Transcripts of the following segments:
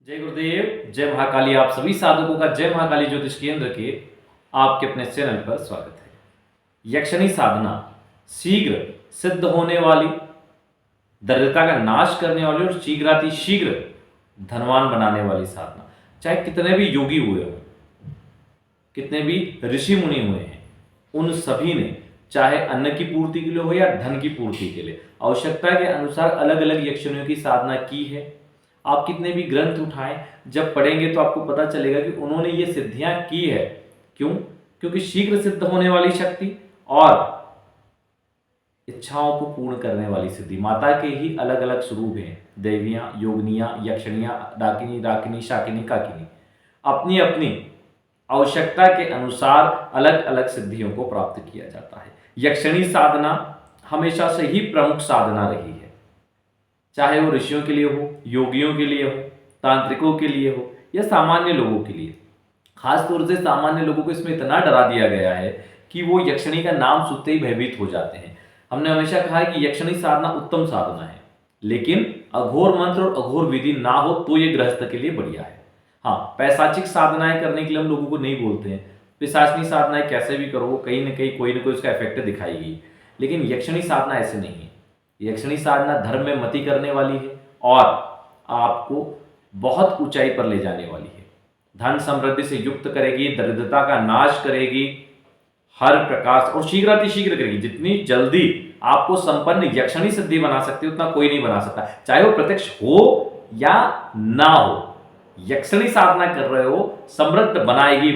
जय गुरुदेव, जय महाकाली। आप सभी साधकों का जय महाकाली ज्योतिष केंद्र के आपके अपने चैनल पर स्वागत है। यक्षिणी साधना शीघ्र सिद्ध होने वाली, दरिद्रता का नाश करने वाली और शीघ्र धनवान बनाने वाली साधना। चाहे कितने भी योगी हुए हों, कितने भी ऋषि मुनि हुए हैं, उन सभी ने चाहे अन्न की पूर्ति के लिए हो या धन की पूर्ति के लिए आवश्यकता के अनुसार अलग अलग यक्षिणियों की साधना की है। आप कितने भी ग्रंथ उठाएं, जब पढ़ेंगे तो आपको पता चलेगा कि उन्होंने ये सिद्धियां की है। क्यों? क्योंकि शीघ्र सिद्ध होने वाली शक्ति और इच्छाओं को पूर्ण करने वाली सिद्धि, माता के ही अलग अलग स्वरूप हैं। देवियां, योगनियां, यक्षिणियां, डाकिनी, राकिनी, शाकिनी, काकिनी, अपनी अपनी आवश्यकता के अनुसार अलग अलग सिद्धियों को प्राप्त किया जाता है। यक्षिणी साधना हमेशा से ही प्रमुख साधना रही है, चाहे वो ऋषियों के लिए हो, योगियों के लिए हो, तांत्रिकों के लिए हो या सामान्य लोगों के लिए। खास तौर से सामान्य लोगों को इसमें इतना डरा दिया गया है कि वो यक्षिणी का नाम सुनते ही भयभीत हो जाते हैं। हमने हमेशा कहा है कि यक्षिणी साधना उत्तम साधना है, लेकिन अघोर मंत्र और अघोर विधि ना हो तो ये गृहस्थ के लिए बढ़िया है। हाँ, पैशाचिक साधनाएं करने के लिए हम लोगों को नहीं बोलते हैं। पिशाचनी साधनाएं कैसे भी करो, कहीं ना कहीं कोई ना कोई उसका इफेक्ट दिखाएगी, लेकिन यक्षिणी साधना ऐसे नहीं है। यक्षिणी साधना धर्म में मति करने वाली है और आपको बहुत ऊंचाई पर ले जाने वाली है। धन समृद्धि से युक्त करेगी, दरिद्रता का नाश करेगी, हर प्रकार से और शीघ्र करेगी। जितनी जल्दी आपको संपन्न यक्षिणी सिद्धि बना सकती है उतना कोई नहीं बना सकता, चाहे वो प्रत्यक्ष हो या ना हो। यक्षिणी साधना कर रहे हो, समृद्ध बनाएगी,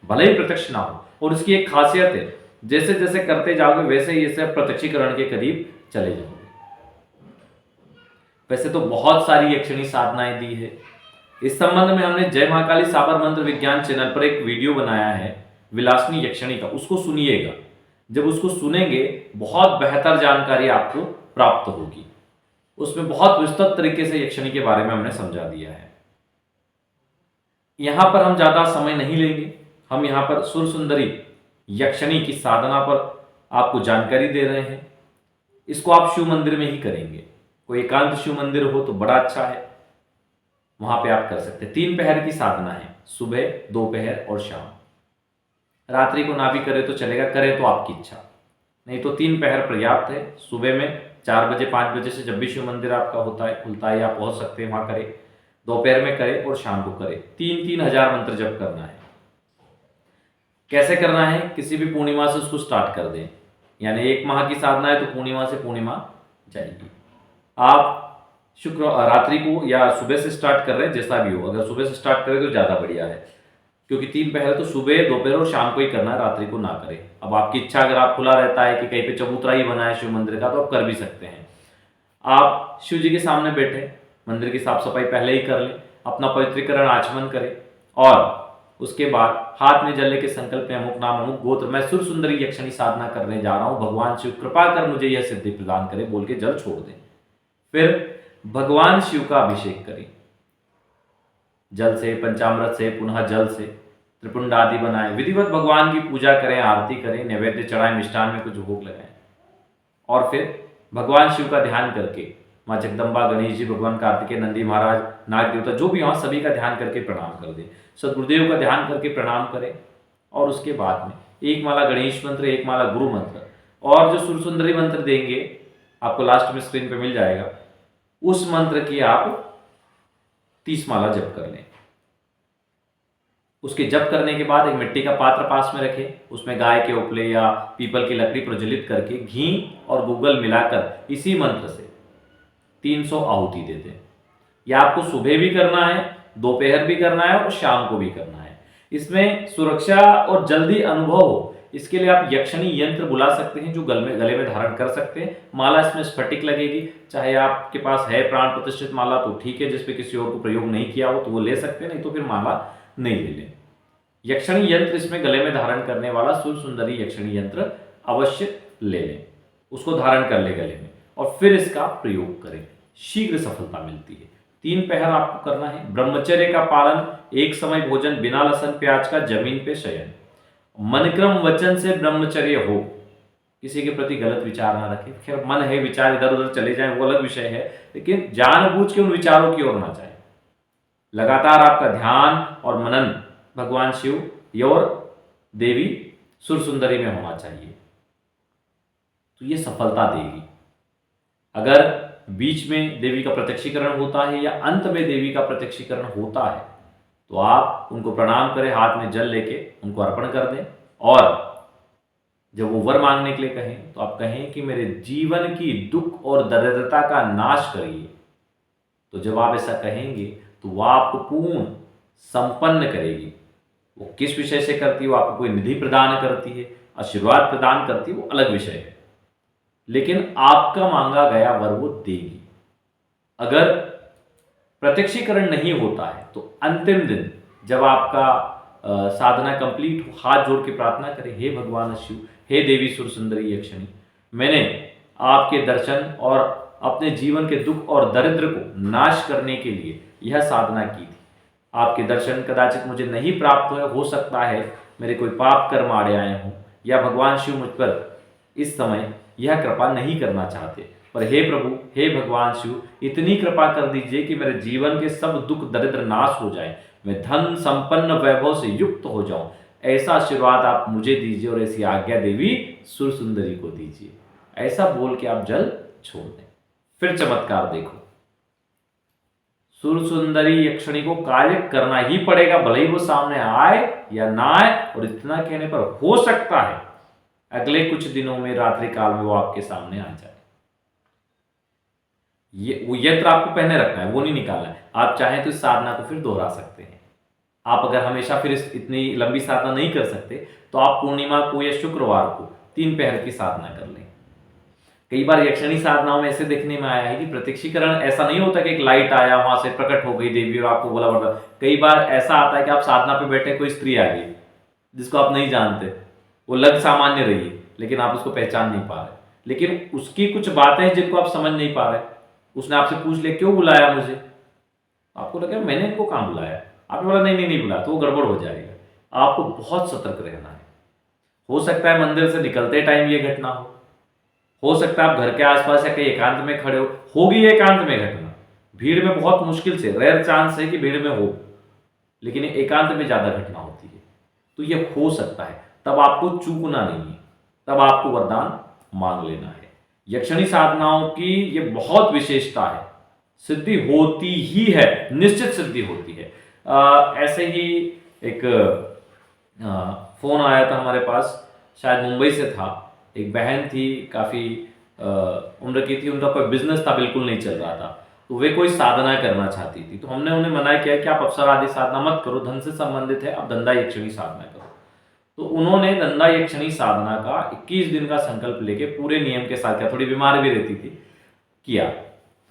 भले ही प्रत्यक्ष ना हो। और उसकी एक खासियत है, जैसे जैसे करते जाओगे वैसे ही इसे प्रत्यक्षीकरण के करीब चले जाओगे। वैसे तो बहुत सारी यक्षिणी साधनाएं दी है। इस संबंध में हमने जय महाकाली साबर मंत्र विज्ञान चैनल पर एक वीडियो बनाया है विलासनी यक्षिणी का, उसको सुनिएगा। जब उसको सुनेंगे बहुत बेहतर जानकारी आपको प्राप्त होगी। उसमें बहुत विस्तृत तरीके से यक्षिणी के बारे में हमने समझा दिया है। यहां पर हम ज्यादा समय नहीं लेंगे, हम यहां पर सुर सुंदरी यक्षिणी की साधना पर आपको जानकारी दे रहे हैं। इसको आप शिव मंदिर में ही करेंगे। कोई एकांत शिव मंदिर हो तो बड़ा अच्छा है, वहां पे आप कर सकते हैं। 3 पहर की साधना है, सुबह, दोपहर और शाम। रात्रि को ना भी करे तो चलेगा, करे तो आपकी इच्छा, नहीं तो 3 पहर पर्याप्त है। सुबह में 4 बजे 5 बजे से जब भी शिव मंदिर आपका होता है खुलता है, आप पहुंच सकते हैं वहां करें। दोपहर में करें और शाम को करें। 3-3 हजार मंत्र जप करना है। कैसे करना है? किसी भी पूर्णिमा से उसको स्टार्ट कर दें, यानी 1 माह की साधना है तो पूर्णिमा से पूर्णिमा जाएगी। आप शुक्र रात्रि को या सुबह से स्टार्ट कर रहे हैं, जैसा भी हो। अगर सुबह से स्टार्ट करें तो ज़्यादा बढ़िया है, क्योंकि 3 पहर तो सुबह, दोपहर और शाम को ही करना है, रात्रि को ना करें। अब आपकी इच्छा, अगर आप खुला रहता है कि कहीं पे चबूतरा ही बना है शिव मंदिर का, तो आप कर भी सकते हैं। आप शिव जी के सामने बैठे, मंदिर की साफ सफाई पहले ही कर लें, अपना पवित्रीकरण आचमन करें और उसके बाद हाथ में जल के संकल्प में अमुक नाम अमुक गोत्र, मैं सुर सुंदरी यक्षिणी साधना करने जा रहा हूं, भगवान शिव कृपा कर मुझे यह सिद्धि प्रदान करे, बोल के जल छोड़ दें। फिर भगवान शिव का अभिषेक करें, जल से, पंचामृत से, पुनः जल से, त्रिपुंड आदि बनाएं, विधिवत भगवान की पूजा करें, आरती करें, नैवेद्य चढ़ाएं, मिष्ठान में कुछ भोग लगाएं और फिर भगवान शिव का ध्यान करके माँ जगदम्बा, गणेश जी, भगवान कार्तिकेय, नंदी महाराज, नाग देवता, जो भी वहाँ सभी का ध्यान करके प्रणाम कर दें। सदगुरुदेव का ध्यान करके प्रणाम करें और उसके बाद में 1 माला गणेश मंत्र, 1 माला गुरु मंत्र और जो सुर सुंदरी मंत्र देंगे आपको लास्ट में स्क्रीन पे मिल जाएगा, उस मंत्र की आप 30 माला जप कर लें। उसके जप करने के बाद एक मिट्टी का पात्र पास में रखें, उसमें गाय के उपले या पीपल की लकड़ी प्रज्वलित करके घी और गूगल मिलाकर इसी मंत्र से 300 आहुति दे दें। यह आपको सुबह भी करना है, दोपहर भी करना है और शाम को भी करना है। इसमें सुरक्षा और जल्दी अनुभव हो, इसके लिए आप यक्षिणी यंत्र बुला सकते हैं जो गले में धारण कर सकते हैं। माला इसमें स्फटिक लगेगी, चाहे आपके पास है प्राण प्रतिष्ठित माला तो ठीक है, जिसपे किसी और को प्रयोग नहीं किया हो तो वो ले सकते हैं, नहीं तो फिर माला नहीं ले लें। यक्षिणी यंत्र इसमें गले में धारण करने वाला सुर सुंदरी यक्षिणी यंत्र अवश्य ले लें, उसको धारण कर ले गले में और फिर इसका प्रयोग करें, शीघ्र सफलता मिलती है। 3 पहर आपको करना है। ब्रह्मचर्य का पालन, एक समय भोजन, बिना लहसुन प्याज का, जमीन पे शयन, मनक्रम वचन से ब्रह्मचर्य हो, किसी के प्रति गलत विचार ना रखें। खैर मन है, विचार इधर उधर चले जाएं वो अलग विषय है, लेकिन जानबूझ के उन विचारों की ओर ना जाए। लगातार आपका ध्यान और मनन भगवान शिव और देवी सुरसुंदरी में होना चाहिए, तो ये सफलता देगी। अगर बीच में देवी का प्रत्यक्षीकरण होता है या अंत में देवी का प्रत्यक्षीकरण होता है तो आप उनको प्रणाम करें, हाथ में जल लेके उनको अर्पण कर दें, और जब वो वर मांगने के लिए कहें तो आप कहें कि मेरे जीवन की दुख और दरिद्रता का नाश करिए। तो जब आप ऐसा कहेंगे तो वह आपको पूर्ण संपन्न करेगी। वो किस विषय से करती है, वो आपको कोई निधि प्रदान करती है, आशीर्वाद प्रदान करती है, वो अलग विषय है, लेकिन आपका मांगा गया वर वो देगी। अगर प्रत्यक्षीकरण नहीं होता है तो अंतिम दिन जब आपका साधना कंप्लीट हो, हाथ जोड़ के प्रार्थना करें, हे भगवान शिव, हे देवी सुरसुंदरी यक्षिणी, मैंने आपके दर्शन और अपने जीवन के दुख और दरिद्र को नाश करने के लिए यह साधना की थी। आपके दर्शन कदाचित मुझे नहीं प्राप्त हुए, हो सकता है मेरे कोई पाप कर्म आड़े आए हों, या भगवान शिव मुझ पर इस समय यह कृपा नहीं करना चाहते, पर हे प्रभु, हे भगवान शिव, इतनी कृपा कर दीजिए कि मेरे जीवन के सब दुख दरिद्र नाश हो जाए, मैं धन संपन्न वैभव से युक्त हो जाऊं। ऐसा आशीर्वाद आप मुझे दीजिए और ऐसी आज्ञा देवी सुरसुंदरी को दीजिए। ऐसा बोल के आप जल छोड़ दें। फिर चमत्कार देखो, सुरसुंदरी यक्षिणी को कार्य करना ही पड़ेगा, भले ही वो सामने आए या ना आए, और इतना कहने पर हो सकता है अगले कुछ दिनों में रात्रि काल में वो आपके सामने आ जाए। वो यंत्र आपको पहने रखना है, वो नहीं निकालना है। आप चाहें तो इस साधना को फिर दोहरा सकते हैं। आप अगर हमेशा फिर इतनी लंबी साधना नहीं कर सकते तो आप पूर्णिमा को या शुक्रवार को 3 पहर की साधना कर लें। कई बार यक्षिणी साधनाओं में ऐसे देखने में आया है कि प्रत्यक्षीकरण ऐसा नहीं होता कि एक लाइट आया, वहां से प्रकट हो गई देवी और आपको बोला वरदान। कई बार ऐसा आता है कि आप साधना पे बैठे, कोई स्त्री आ गई जिसको आप नहीं जानते, वो लग सामान्य रही है लेकिन आप उसको पहचान नहीं पा रहे, लेकिन उसकी कुछ बातें जिनको आप समझ नहीं पा रहे। उसने आपसे पूछ लिया क्यों बुलाया मुझे, आपको लगा मैंने इनको कहाँ बुलाया, आपने बोला नहीं बुलाया, तो वो गड़बड़ हो जाएगा। आपको बहुत सतर्क रहना है। हो सकता है मंदिर से निकलते टाइम ये घटना हो सकता है आप घर के आसपास या कहीं एकांत में खड़े हो, होगी एकांत में घटना, भीड़ में बहुत मुश्किल से, रेयर चांस है कि भीड़ में हो, लेकिन एकांत में ज्यादा घटना होती है, तो ये हो सकता है। तब आपको चूकना नहीं है, तब आपको वरदान मांग लेना है। यक्षिणी साधनाओं की ये बहुत विशेषता है, सिद्धि होती ही है, निश्चित सिद्धि होती है। ऐसे ही एक फोन आया था हमारे पास, शायद मुंबई से था। एक बहन थी, काफी उम्र की थी, उनका कोई बिजनेस था बिल्कुल नहीं चल रहा था, तो वे कोई साधना करना चाहती थी। तो हमने उन्हें मना किया कि आप अप्सरा आदि साधना मत करो, धन से संबंधित है, आप धंधा यक्षिणी साधना करो। तो उन्होंने धंधा यक्षिणी साधना का 21 दिन का संकल्प लेके पूरे नियम के साथ किया। थोड़ी बीमार भी रहती थी, किया।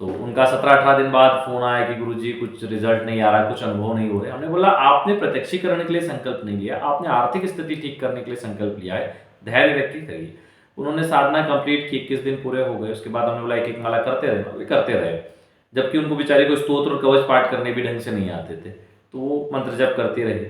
तो उनका 17-18 दिन बाद फोन आया कि गुरुजी कुछ रिजल्ट नहीं आ रहा, कुछ अनुभव नहीं हो रहे। हमने बोला आपने प्रत्यक्षीकरण के लिए संकल्प नहीं लिया, आपने आर्थिक स्थिति ठीक करने के लिए संकल्प लिया है, धैर्य रख के करिए। उन्होंने साधना कंप्लीट की, 21 दिन पूरे हो गए। उसके बाद हमने बोला एक माला करते रहे, वे करते रहे, जबकि उनको बेचारे को स्तोत्र और कवच पाठ करने भी ढंग से नहीं आते थे, तो वो मंत्र जप करते रहे।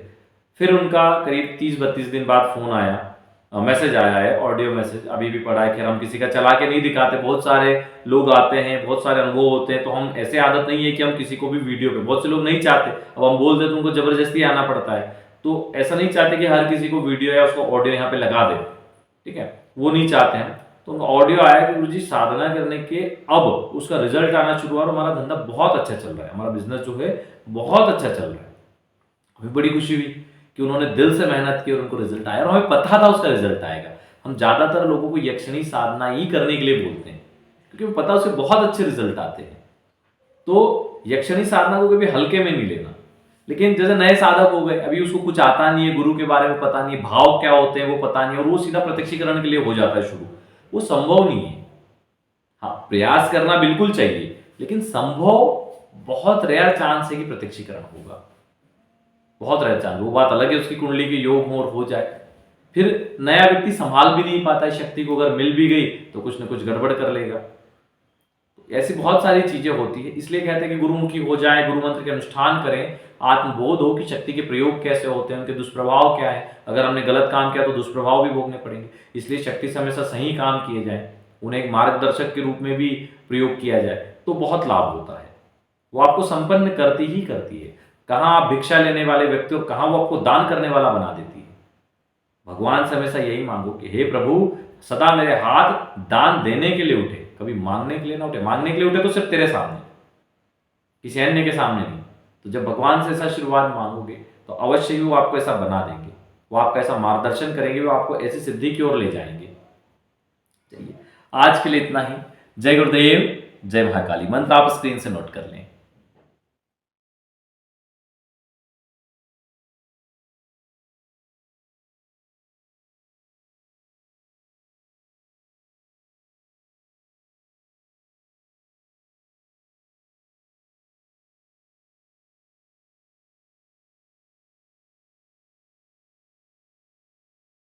फिर उनका करीब 30-32 दिन बाद फोन आया, मैसेज आया है, ऑडियो मैसेज, अभी भी पढ़ा है। खैर हम किसी का चला के नहीं दिखाते, बहुत सारे लोग आते हैं, बहुत सारे अनुभव होते हैं, तो हम ऐसे आदत नहीं है कि हम किसी को भी वीडियो पे, बहुत से लोग नहीं चाहते, अब हम बोल दे तो उनको जबरदस्ती आना पड़ता है, तो ऐसा नहीं चाहते कि हर किसी को वीडियो या उसको ऑडियो यहाँ पे लगा दे, ठीक है, वो नहीं चाहते हैं। तो उनका ऑडियो आया कि गुरुजी साधना करने के अब उसका रिजल्ट आना शुरू हुआ और हमारा धंधा बहुत अच्छा चल रहा है, हमारा बिजनेस जो है बहुत अच्छा चल रहा है। हमें बड़ी खुशी हुई कि उन्होंने दिल से मेहनत की और उनको रिजल्ट आया, और हमें पता था उसका रिजल्ट आएगा। हम ज्यादातर लोगों को यक्षिणी साधना ही करने के लिए बोलते हैं क्योंकि पता उससे बहुत अच्छे रिजल्ट आते हैं। तो यक्षिणी साधना को कभी हल्के में नहीं लेना। लेकिन जैसे नए साधक हो गए, अभी उसको कुछ आता नहीं है, गुरु के बारे में पता नहीं, भाव क्या होते हैं वो पता नहीं, और वो सीधा प्रत्यक्षीकरण के लिए हो जाता है शुरू, वो संभव नहीं है। हाँ, प्रयास करना बिल्कुल चाहिए, लेकिन संभव बहुत रेयर चांस है कि प्रत्यक्षीकरण होगा, बहुत रेयर चांस। वो बात अलग है उसकी कुंडली के योग हो जाए, फिर नया व्यक्ति संभाल भी नहीं पाता है शक्ति को, अगर मिल भी गई तो कुछ न कुछ गड़बड़ कर लेगा। ऐसी बहुत सारी चीजें होती है, इसलिए कहते हैं कि गुरुमुखी हो जाए, गुरु मंत्र के अनुष्ठान करें, आत्मबोध हो कि शक्ति के प्रयोग कैसे होते हैं, उनके दुष्प्रभाव क्या है, अगर हमने गलत काम किया तो दुष्प्रभाव भी भोगने पड़ेंगे। इसलिए शक्ति से हमेशा सही काम किए जाए, उन्हें एक मार्गदर्शक के रूप में भी प्रयोग किया जाए तो बहुत लाभ होता है, वो आपको संपन्न करती ही करती है। कहाँ आप भिक्षा लेने वाले व्यक्ति हो, कहाँ वो आपको दान करने वाला बना देती है। भगवान से हमेशा यही मांगो कि हे प्रभु, सदा मेरे हाथ दान देने के लिए उठे, कभी मांगने के लिए ना उठे। मांगने के लिए उठे तो सिर्फ तेरे सामने, किसी अन्य के सामने नहीं। तो जब भगवान से ऐसा आशीर्वाद मांगोगे तो अवश्य ही वो आपको ऐसा बना देंगे, वो आपका ऐसा मार्गदर्शन करेंगे, वो आपको ऐसी सिद्धि की ओर ले जाएंगे। चलिए, आज के लिए इतना ही। जय गुरुदेव, जय महाकाली। मंत्र आप स्क्रीन से नोट कर लें।